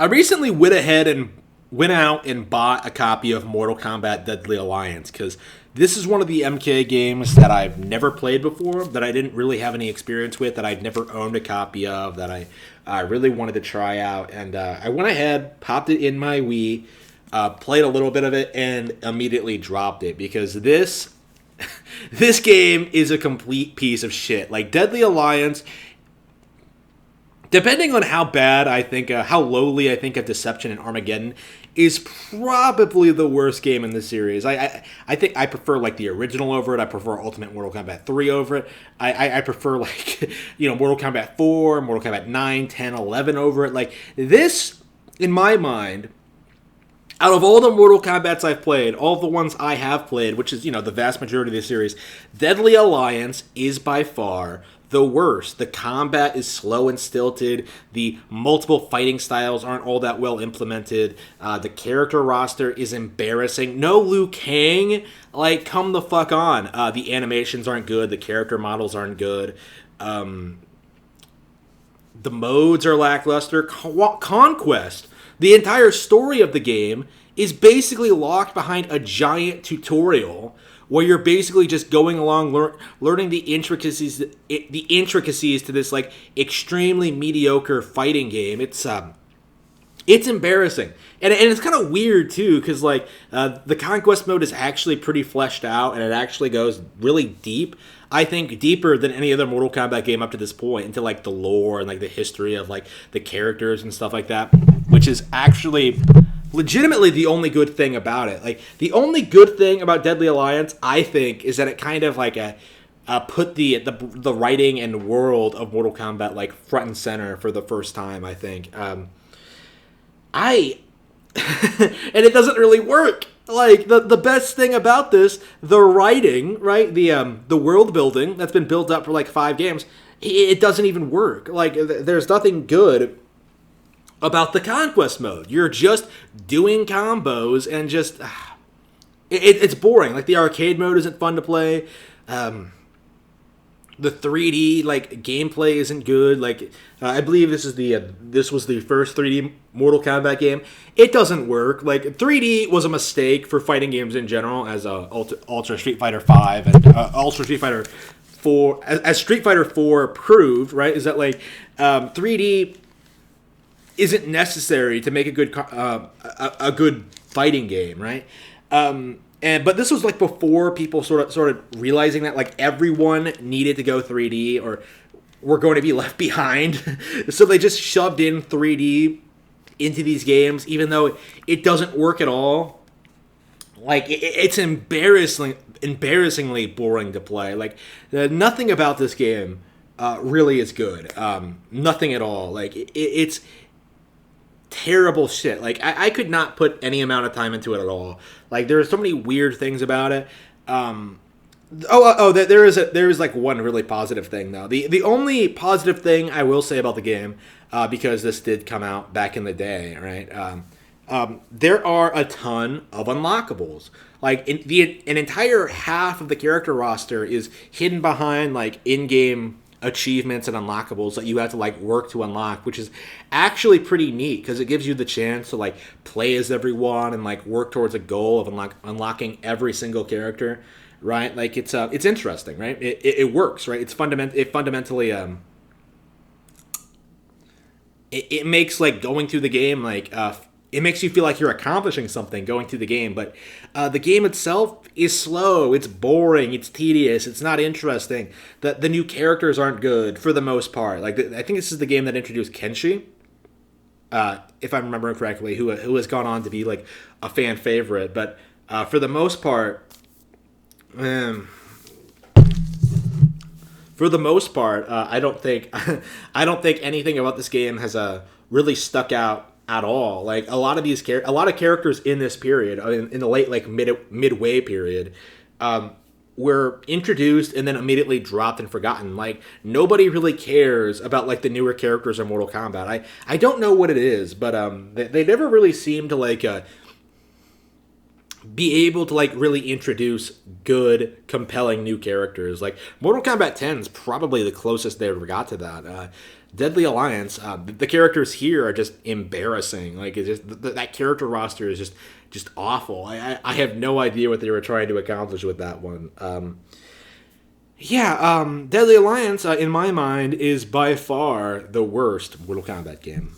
I recently went out and bought a copy of Mortal Kombat Deadly Alliance because this is one of the MK games that I've never played before, that I didn't really have any experience with, that I'd never owned a copy of, that I really wanted to try out. And I went ahead, popped it in my Wii, played a little bit of it, and immediately dropped it because this game is a complete piece of shit. Like, Deadly Alliance, depending on how bad I think, how lowly I think of Deception and Armageddon, is probably the worst game in the series. I think I prefer, like, the original over it. I prefer Ultimate Mortal Kombat 3 over it. I prefer, like, Mortal Kombat 4, Mortal Kombat 9, 10, 11 over it. Like, this, in my mind, out of all the Mortal Kombats I've played, all the ones I have played, which is, the vast majority of the series, Deadly Alliance is by far the worst. The combat is slow and stilted. The multiple fighting styles aren't all that well implemented. The character roster is embarrassing. No Liu Kang. Like, come the fuck on. The animations aren't good. The character models aren't good. The modes are lackluster. Conquest, the entire story of the game, is basically locked behind a giant tutorial where you're basically just going along learning the intricacies to this, like, extremely mediocre fighting game. It's embarrassing, and it's kind of weird too, because, like, the conquest mode is actually pretty fleshed out, and it actually goes really deep. I think deeper than any other Mortal Kombat game up to this point, into, like, the lore and, like, the history of, like, the characters and stuff like that, which is actually legitimately the only good thing about it. Like, the only good thing about Deadly Alliance, I think, is that it kind of, like, put the writing and world of Mortal Kombat, like, front and center for the first time, I think. And it doesn't really work. Like, the best thing about this, the writing, right, the world building that's been built up for, like, 5 games, it doesn't even work. Like, there's nothing good about the conquest mode. You're just doing combos and just it's boring. Like, the arcade mode isn't fun to play. The 3D, like, gameplay isn't good. Like, I believe this was the first 3D Mortal Kombat game. It doesn't work. Like, 3D was a mistake for fighting games in general, as Ultra Street Fighter 5 and Ultra Street Fighter 4, as Street Fighter 4 proved, right? Is that, like, 3D isn't necessary to make a good fighting game, right? But this was, like, before people sort of realizing that, like, everyone needed to go 3D or were going to be left behind. So they just shoved in 3D into these games, even though it doesn't work at all. Like, it's embarrassingly boring to play. Like, nothing about this game really is good. Nothing at all. Like, it's terrible shit. Like, I could not put any amount of time into it at all. Like, there are so many weird things about it. There is like one really positive thing, though. The only positive thing I will say about the game, because this did come out back in the day, right? There are a ton of unlockables. Like, an entire half of the character roster is hidden behind, like, in-game achievements and unlockables that you have to, like, work to unlock, which is actually pretty neat because it gives you the chance to, like, play as everyone and, like, work towards a goal of unlocking every single character, right? Like, it's interesting, right? It works, right? It fundamentally it makes, like, going through the game, like, it makes you feel like you're accomplishing something going through the game, but the game itself is slow, it's boring, it's tedious, it's not interesting. The new characters aren't good for the most part. Like, I think this is the game that introduced Kenshi, if I'm remembering correctly, who has gone on to be, like, a fan favorite. But for the most part, I don't think anything about this game has really stuck out at all. Like, a lot of characters in this period, in the late, like, midway period, were introduced and then immediately dropped and forgotten. Like, nobody really cares about, like, the newer characters in Mortal Kombat. I don't know what it is, but they never really seem to, like, be able to, like, really introduce good, compelling new characters. Like, Mortal Kombat 10 is probably the closest they ever got to that. Deadly Alliance, the characters here are just embarrassing. Like it's just that character roster is just awful. I have no idea what they were trying to accomplish with that one. Deadly Alliance, in my mind, is by far the worst Mortal Kombat game.